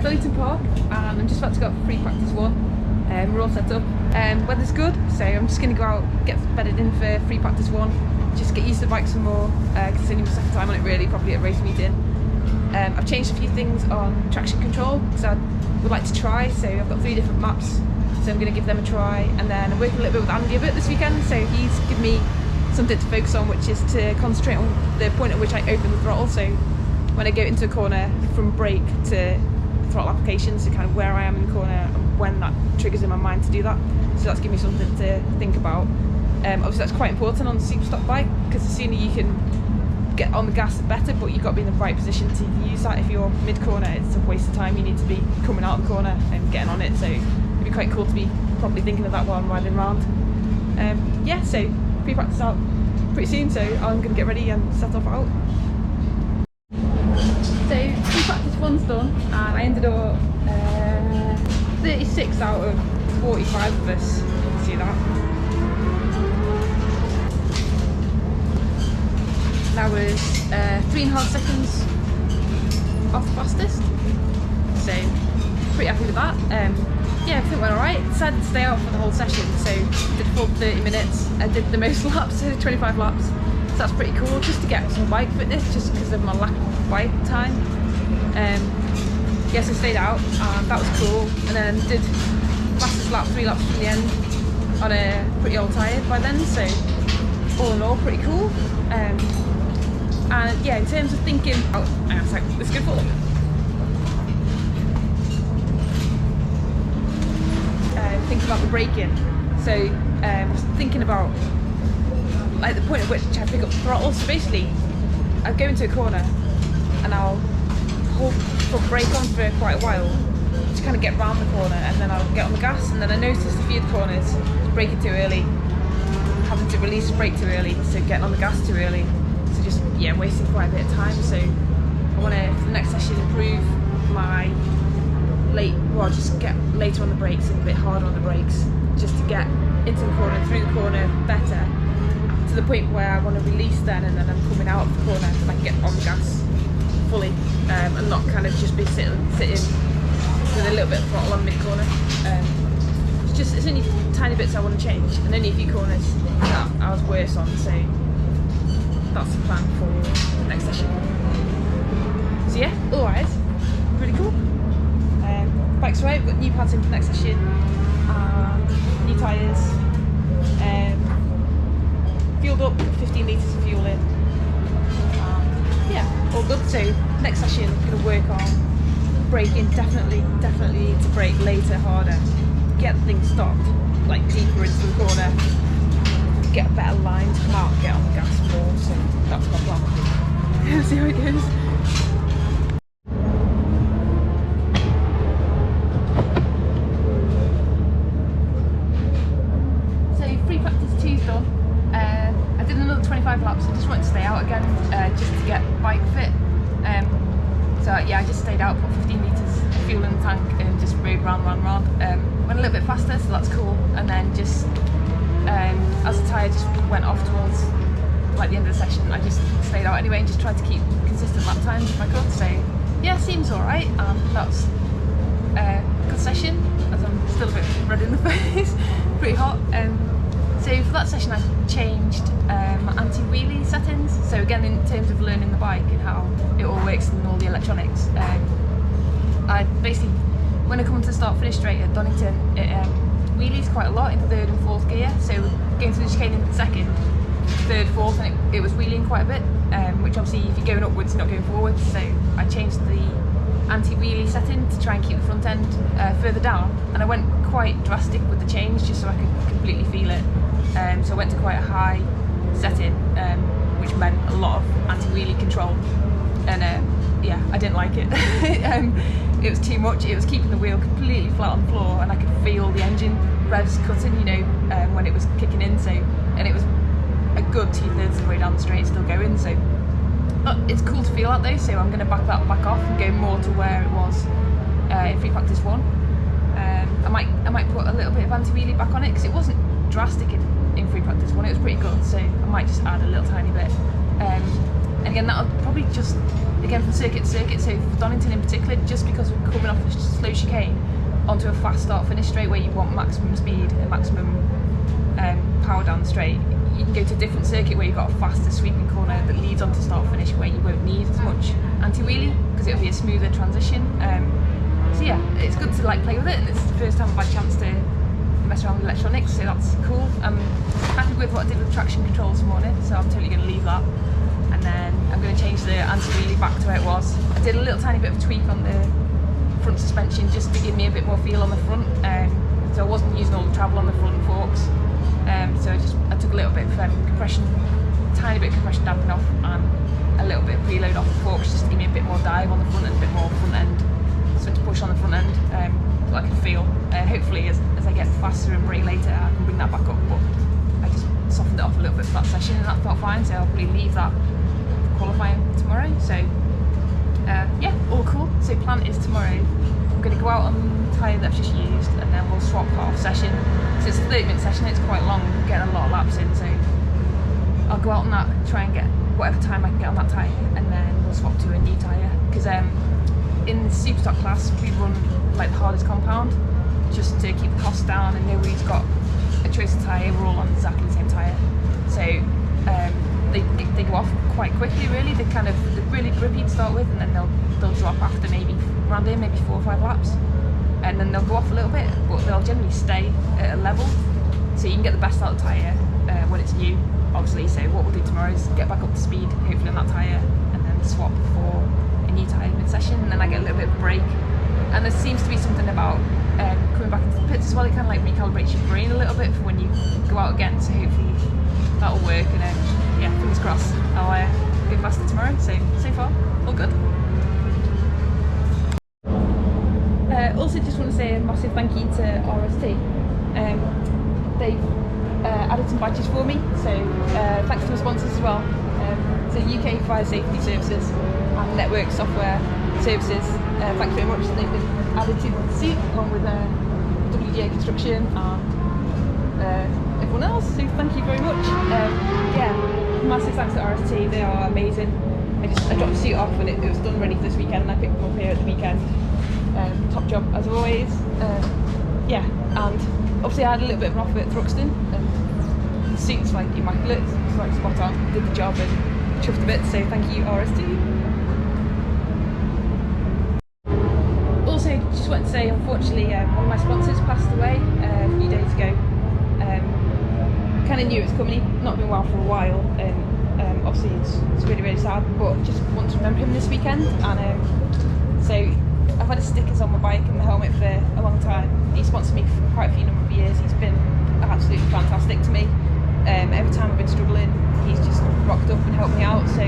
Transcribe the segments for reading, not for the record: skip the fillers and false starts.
Donington Park, and I'm just about to go up for free practice 1. We're all set up. Weather's good, so I'm just going to go out, get bedded in for free practice 1, just get used to the bike some more, because it's only my second time on it really, probably at a race meeting. I've changed a few things on traction control, because I would like to try, so I've got 3 different maps, so I'm going to give them a try. And then I'm working a little bit with Andy a bit this weekend, so he's given me something to focus on, which is to concentrate on the point at which I open the throttle, so when I go into a corner from brake to throttle application, so kind of where I am in the corner and when that triggers in my mind to do that. So that's giving me something to think about. Obviously that's quite important on the Superstock bike, because the sooner you can get on the gas the better, but you've got to be in the right position to use that. If you're mid-corner, it's a waste of time. You need to be coming out of the corner and getting on it, so it'd be quite cool to be probably thinking of that while I'm riding around. Yeah, so pre-practice out pretty soon, so I'm going to get ready and set off out. So pre-practice 1's done, and I ended up 36 out of 45 of us. You can see that. That was 3.5 seconds off fastest, so pretty happy with that. Yeah, everything went alright. Decided to stay out for the whole session, so did full 30 minutes. I did the most laps, so 25 laps. So that's pretty cool, just to get some bike fitness, just because of my lack of bike time. Yes, I stayed out, and that was cool. And then did fastest lap, 3 laps from the end, on a pretty old tyre by then. So all in all, pretty cool. And yeah, in terms of thinking, oh, hang on a sec, let's go forward. Thinking about the braking. So thinking about like the point at which I pick up the throttle. So basically, I go into a corner and I'll hold front brake on for quite a while to kind of get round the corner, and then I'll get on the gas. And then I noticed a few of the corners braking too early, having to release the brake too early, so getting on the gas too early. So just yeah, wasting quite a bit of time. So I want to, for the next session, improve my just get later on the brakes and a bit harder on the brakes, just to get into the corner, through the corner better, to the point where I want to release then, and then I'm coming out of the corner and I can get on the gas fully, and not kind of just be sitting with a little bit of throttle on mid-corner. It's only tiny bits I want to change, and only a few corners that I was worse on, so that's the plan for the next session. So yeah, otherwise, pretty cool. Bike's right, got new pads in for the next session, new tyres, fueled up, 15 litres of fuel in, yeah, all good. So next session, I'm going to work on braking. Definitely need to brake later, harder, get the thing stopped, like deeper into the corner, get a better line to come out and get on the gas more, so that's my plan. See how it goes. I did another 25 laps. I just wanted to stay out again, just to get bike fit. So yeah, I just stayed out, put 15 litres of fuel in the tank, and just rode round. Went a little bit faster, so that's cool. And then just as the tyre just went off towards like the end of the session, I just stayed out anyway and just tried to keep consistent lap times if I could. So yeah, seems alright. That was a good session, as I'm still a bit red in the face, pretty hot. So for that session I changed my anti-wheelie settings. So again, in terms of learning the bike and how it all works and all the electronics, I basically, when I come to the start-finish straight at Donington, it wheelies quite a lot in 3rd and 4th gear. So going through the chicane in 2nd, 3rd, 4th, and it was wheeling quite a bit, which obviously if you're going upwards, you're not going forwards. So I changed the anti-wheelie setting to try and keep the front end further down, and I went quite drastic with the change just so I could completely feel it. So I went to quite a high setting, which meant a lot of anti-wheelie control, and yeah, I didn't like it. It was too much. It was keeping the wheel completely flat on the floor, and I could feel the engine revs cutting, you know, when it was kicking in. So, and it was a good 2/3 of the way down the straight, still going. So it's cool to feel that though. So I'm going to back that back off and go more to where it was in free practice 1. I might put a little bit of anti-wheelie back on it, because it wasn't drastic in free practice 1. It was pretty good, so I might just add a little tiny bit. And again, that'll probably just, again from circuit to circuit, so for Donington in particular, just because we're coming off a slow chicane onto a fast start finish straight where you want maximum speed and maximum power down the straight, you can go to a different circuit where you've got a faster sweeping corner that leads onto start finish where you won't need as much anti-wheelie because it'll be a smoother transition. So yeah, it's good to like play with it, and it's the first time I've had a chance to mess around with electronics, so that's cool. I'm happy with what I did with traction control this morning, so I'm totally going to leave that. And then I'm going to change the anti-wheelie back to where it was. I did a little tiny bit of a tweak on the front suspension just to give me a bit more feel on the front, so I wasn't using all the travel on the front forks. So I took a little bit of compression, tiny bit of compression damping off, and a little bit of preload off the forks just to give me a bit more dive on the front and a bit more front end. So to push on the front end, so I can feel. Hopefully as I get faster and brake later, I can bring that back up. But I just softened it off a little bit for that session, and that felt fine. So I'll probably leave that qualifying tomorrow. So yeah, all cool. So plan is tomorrow I'm going to go out on the tyre that I've just used, and then we'll swap half session. So it's a 30-minute session, it's quite long, getting a lot of laps in, so I'll go out on that, try and get whatever time I can get on that tyre, and then we'll swap to a new tyre. Because in the Superstock class we run like the hardest compound just to keep the costs down, and nobody's got a choice of tyre, we're all on exactly the same tyre. So they go off quite quickly really. They're really grippy to start with, and then they'll drop after maybe 4 or 5 laps, and then they'll go off a little bit, but they'll generally stay at a level, so you can get the best out of the tyre when it's new, obviously. So what we'll do tomorrow is get back up to speed, hopefully on that tyre, and then swap for a new tyre mid-session, and then I get a little bit of a break. And there seems to be something about coming back into the pits as well, it kind of like recalibrates your brain a little bit for when you go out again, so hopefully that'll work, and yeah, fingers crossed I'll go faster tomorrow. So far, all good. Also just want to say a massive thank you to RST. They've added some badges for me, so thanks to my sponsors as well. So UK Fire Safety Services and Network Software Services, thanks very much. They've been added to the suit along with WGA Construction and everyone else, so thank you very much. Yeah, massive thanks to RST, they are amazing. I dropped the suit off and it was done ready for this weekend, and I picked them up here at the weekend. Top job as always. Yeah, and obviously I had a little bit of an offer at Thruxton, and the suit's like immaculate, it's like spot on, did the job and chuffed a bit, so thank you RST. Also just wanted to say, unfortunately one of my sponsors passed away a few days ago. Kind of knew it was coming, not been well for a while, and obviously it's really, really sad, but just want to remember him this weekend. And so I've had his stickers on my bike and the helmet for a long time. He sponsored me for quite a few number of years. He's been absolutely fantastic to me. Every time I've been struggling, he's just rocked up and helped me out. So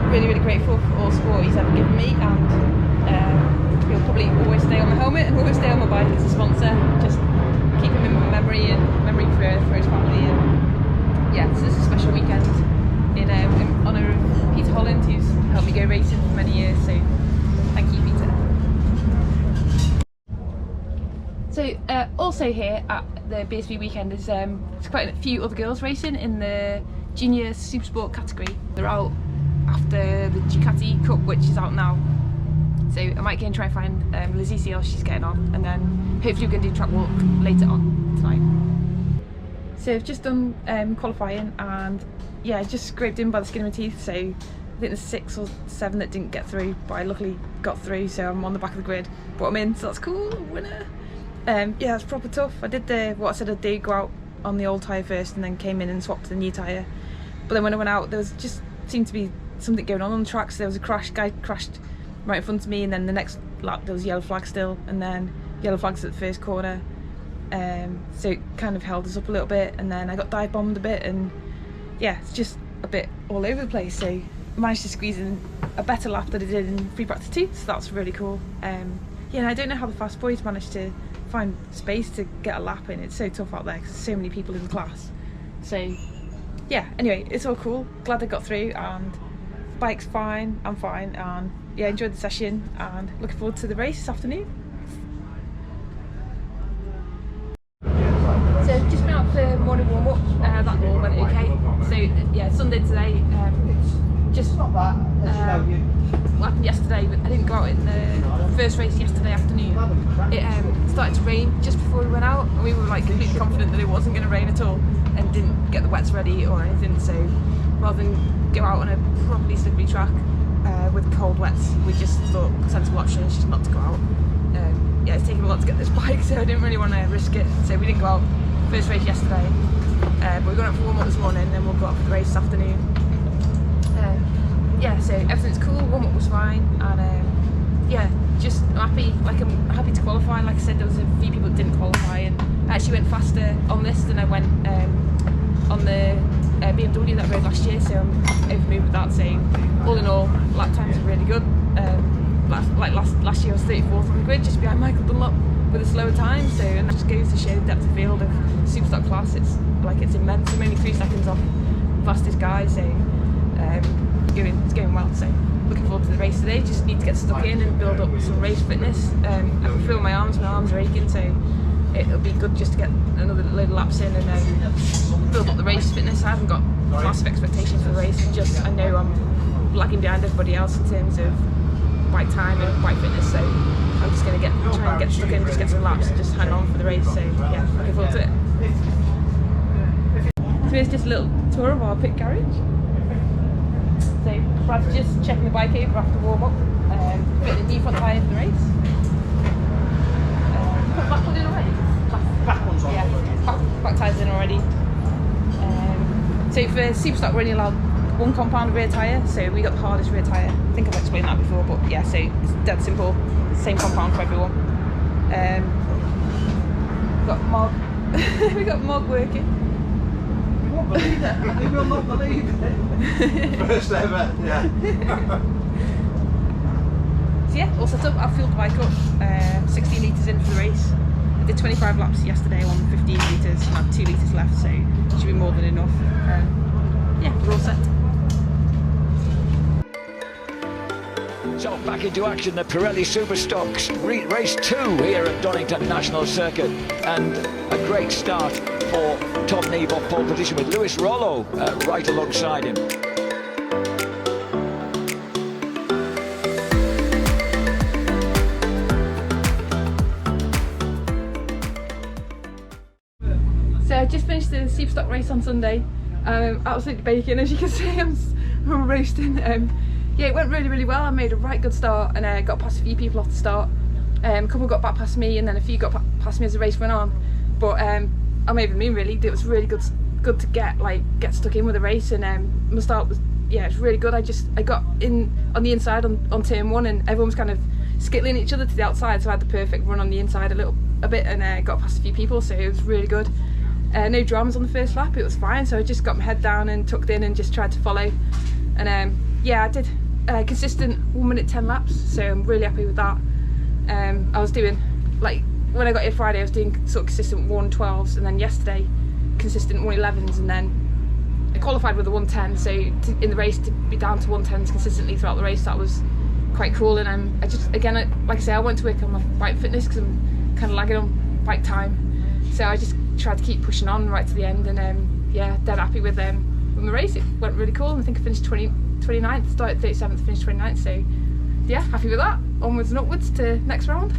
really, really grateful for all the support he's ever given me, and he'll probably always stay on my helmet and always stay on my bike as a sponsor. Just keep him in my memory and memory for his family. And yeah, so this is a special weekend in honour of Peter Holland, who's helped me go racing for many years. So thank you, Peter. So also here at the BSB weekend is there's quite a few other girls racing in the junior supersport category. They're out after the Ducati Cup, which is out now. So I might go and try and find Lizzie, see how she's getting on, and then hopefully we're going to do track walk later on tonight. So I've just done qualifying, and yeah, just scraped in by the skin of my teeth. So I think there's 6 or 7 that didn't get through, but I luckily got through, so I'm on the back of the grid. But I'm in, so that's cool, winner. Yeah, it's proper tough. I did what I said I'd do, go out on the old tyre first, and then came in and swapped to the new tyre. But then when I went out, there was just seemed to be something going on the track. So there was a crash, guy crashed right in front of me, and then the next lap there was yellow flag still, and then yellow flags at the first corner. So it kind of held us up a little bit, and then I got dive bombed a bit, and yeah, it's just a bit all over the place. So I managed to squeeze in a better lap than I did in free practice 2, so that's really cool. Yeah, and I don't know how the fast boys managed to find space to get a lap in. It's so tough out there because there's so many people in the class. So yeah, anyway, it's all cool. Glad I got through, and the bike's fine, I'm fine, and yeah, enjoyed the session, and looking forward to the race this afternoon. So just been out for morning warm up, that all went okay. So yeah, Sunday today, just what happened yesterday, but I didn't go out in the first race yesterday afternoon. It started to rain just before we went out, and we were like completely confident that it wasn't going to rain at all, and didn't get the wets ready or anything. So rather than go out on a properly slippery track with cold wets, we just thought sensible option is just not to go out. Yeah, it's taken a lot to get this bike, so I didn't really want to risk it. So we didn't go out first race yesterday, but we're going out for warm up this morning, and then we'll go out for the race this afternoon. Yeah, so everything's cool. Warm up was fine, and yeah, just happy. Like I'm happy to qualify. Like I said, there was a few people that didn't qualify, and I actually went faster on this than I went on the BMW that I rode last year. So I'm overmoved with that. So all in all, lap times are really good. Last year I was 34th on the grid, just behind Michael Dunlop with a slower time. So and that just goes to show the depth of field of Superstock class. It's immense. I'm only 3 seconds off fastest guy. So it's going well. So looking forward to the race today. Just need to get stuck in and build up some race fitness. I can feel my arms are aching, so it'll be good just to get another load of laps in and build up the race fitness. I haven't got massive expectations for the race, just I know I'm lagging behind everybody else in terms of bike time and bike fitness, so I'm just going to try and get stuck in, just get some laps and just hang on for the race. So yeah, looking forward to it. So it's just a little tour of our pit garage. So Brad's just checking the bike over after warm up, putting the new front tyre for the race. Put back one in already? Back one's on. Yeah, back tyres in already. So for Superstock we're only allowed 1 compound rear tyre, so we got the hardest rear tyre. I think I've explained that before, but yeah, so it's dead simple, same compound for everyone. Got Mog, we got Mog working. You won't believe it. You will not believe it. First ever, yeah. So yeah, all set up. I've fueled the bike up, 16 litres in for the race. I did 25 laps yesterday on 15 litres, and I have 2 litres left, so it should be more than enough. Yeah, we're all set. So back into action, the Pirelli Superstocks race 2 here at Donington National Circuit, and a great start for Tom Neve off pole position with Lewis Rollo right alongside him. So I just finished the Superstock race on Sunday. Absolutely baking, as you can see. I'm roasting. Yeah, it went really well. I made a right good start, and I got past a few people off the start. A couple got back past me, and then a few got past me as the race went on. But I'm over the moon really. It was really good to get stuck in with the race, and my start was, yeah, it was really good. I got in on the inside on turn 1, and everyone was kind of skittling each other to the outside, so I had the perfect run on the inside a bit, and got past a few people, so it was really good. No dramas on the first lap, it was fine, so I just got my head down and tucked in and just tried to follow. And yeah, I did consistent 1 minute 10 laps, so I'm really happy with that. I was doing, like, when I got here Friday I was doing sort of consistent 1:12s, and then yesterday consistent 1:11s, and then I qualified with a 1:10, so in the race to be down to 1:10s consistently throughout the race, that was quite cool. And I just, again, like I say, I went to work on my bike fitness because I'm kind of lagging on bike time, so I just tried to keep pushing on right to the end, and yeah, dead happy with the race. It went really cool, and I think I finished 29th, started 37th, finished 29th, so yeah, happy with that. Onwards and upwards to next round.